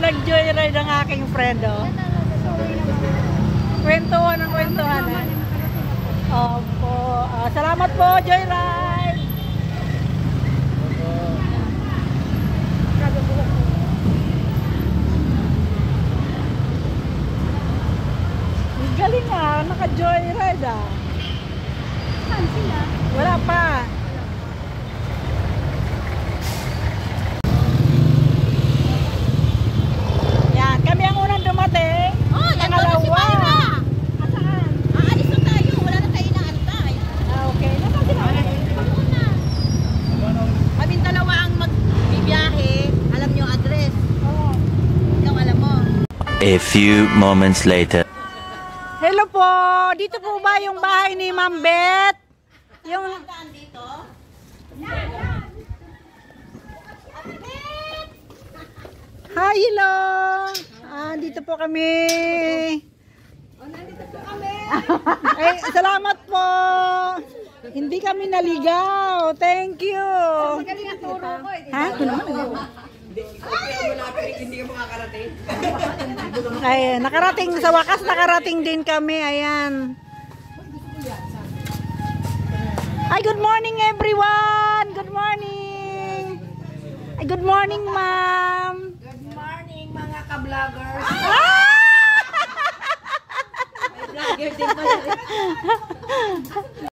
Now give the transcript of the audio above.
nag-joyride ang aking friend, oh. Kwentuhan ng kwentuhan, eh. Opo. Salamat po, joyride! Galing ah, naka-joyride ah. Saan sila? Wala pa. Yan, kami ang unang dumating. Oh, nandun na si Myra! Saan? Aalis na tayo, wala na tayo inaantay. Okay, nasa sila. Muna. Kaming dalawa ang magbibiyahe. Alam niyo address. Oo. Ikaw alam mo. A few moments later. Hello po, dito po ba yung bahay ni Ma'am Beth? Yung Dito? Hi, hello. Dito po kami. Nandito po kami. Ay, salamat po. Hindi kami naligaw. Thank you. Magaling ang turo ko eh. Ha? Ito naman. Hindi ka makakarating. Ay, nakarating sa wakas, nakarating din kami. Ayan. Hi, good morning everyone. Good morning. Ay, good morning, ma'am. Good morning mga ka-vloggers. Ah! Vlogger din pala.